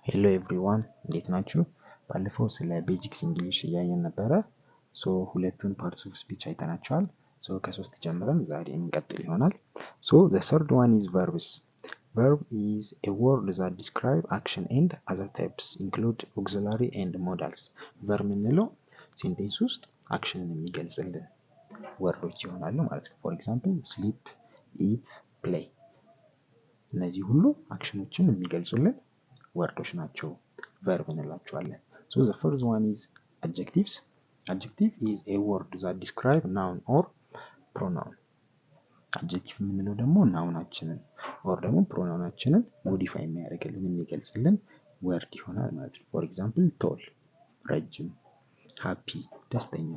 ሄሎ ኤቭሪዋን እንዴት ናችሁ? ባለፈው ስለ ቤዚክስ እንግሊሽ እያየን ነበረ። ሁለቱን ፓርትስ ኦፍ ስፒች አይተናቸዋል። ከሶስት ጀምረን ዛሬ እንቀጥል ይሆናል። the third one is verbs. Verb is a word that describe action and other types include auxiliary and modals. verb የምንለው ሴንቴንስ ውስጥ አክሽንን የሚገልጽልን ወርዶች ይሆናሉ ማለት ነው። ፎር ኤግዛምፕል ስሊፕ፣ ኢት፣ ፕሌይ እነዚህ ሁሉ አክሽኖችን የሚገልጹልን ወርዶች ናቸው። verb እንላቸዋለን። the first one is adjectives. Adjective is a word that describe noun or pronoun. adjective የምንለው ደግሞ ናውናችንን or ደግሞ ፕሮናውናችንን ሞዲፋይ የሚያደርግልን የሚገልጽልን ወርድ ይሆናል ማለት ነው። ፎር ኤግዛምፕል ቶል ረጅም፣ ሃፒ ደስተኛ፣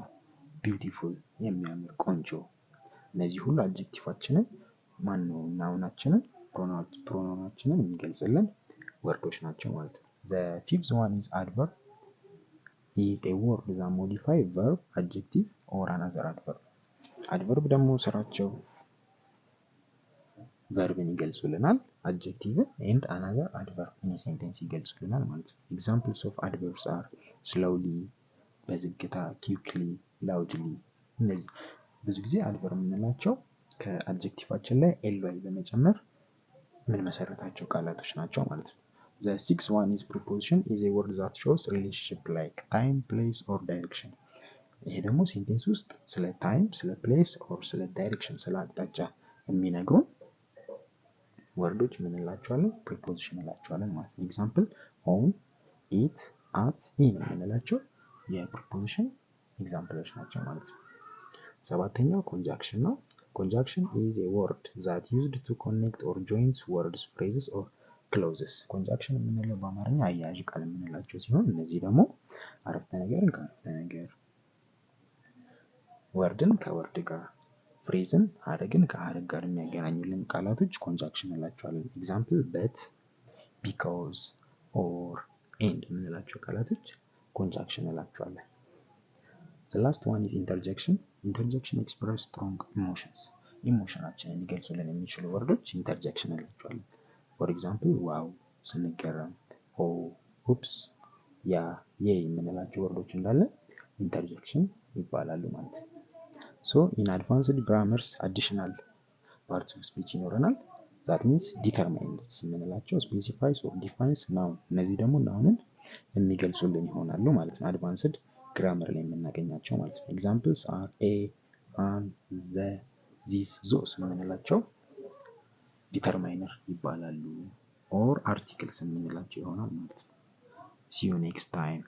ቢዩቲፉል የሚያምር ቆንጆ። እነዚህ ሁሉ አድጀክቲቫችንን ማነው ናውናችንን ፕሮናውናችንን የሚገልጽልን ወርዶች ናቸው ማለት ነው። the fifth one is adverb. is a word that modify verb, adjective or another adverb. adverb ደግሞ ስራቸው ቨርብን ይገልጹልናል፣ adjective and another adverb in a sentence ይገልጹልናል ማለት ነው። examples of adverbs are slowly በዝግታ፣ quickly፣ loudly። እነዚህ ብዙ ጊዜ adverb የምንላቸው ከአድጀክቲቫችን ላይ ly በመጨመር ምን መሰረታቸው ቃላቶች ናቸው ማለት ነው። the sixth one is preposition. is a word that shows relationship like time, place or direction. ይሄ ደግሞ ሴንቴንስ ውስጥ ስለ ታይም፣ ስለ ፕሌስ ኦር ስለ ዳይሬክሽን ስለ አቅጣጫ የሚነግሩን ወርዶች ምን እንላቸዋለን? ፕሪፖዚሽን እንላቸዋለን ማለት ነው። ኤግዛምፕል ኦን፣ ኢት፣ አት፣ ኢን የምንላቸው የፕሪፖዚሽን ኤግዛምፕሎች ናቸው ማለት ነው። ሰባተኛው ኮንጃክሽን ነው። conjunction is a word that used to connect or joins words, phrases or clauses. conjunction የምንለው በአማርኛ አያያዥ ቃል የምንላቸው ሲሆን እነዚህ ደግሞ አረፍተ ነገርን ከአረፍተ ነገር፣ ወርድን ከወርድ ጋር፣ ፍሬዝን ሀረግን ከሀረግ ጋር የሚያገናኙልን ቃላቶች ኮንጃክሽን እንላቸዋለን። ኤግዛምፕል but፣ because፣ or፣ and የምንላቸው ቃላቶች ኮንጃክሽን እንላቸዋለን። the last one is interjection. interjection express strong emotions. ኢሞሽናችንን ሊገልጹልን የሚችሉ ወርዶች ኢንተርጀክሽን እንላቸዋለን። ፎር ኤግዛምፕል ዋው ስንገረም፣ ኦ፣ ኡፕስ፣ ያ፣ የ የምንላቸው ወርዶች እንዳለ ኢንተርጀክሽን ይባላሉ ማለት ነው። in advanced grammars additional parts of speech ይኖረናል። that means determinants የምንላቸው specifies or defines noun። እነዚህ ደግሞ ናውንን የሚገልጹልን ይሆናሉ ማለት ነው። advanced grammar ላይ የምናገኛቸው ማለት ነው። examples are a፣ an፣ the፣ this፣ those የምንላቸው ዲተርማይነር ይባላሉ or articles የምንላቸው ይሆናል ማለት ነው። see you next time.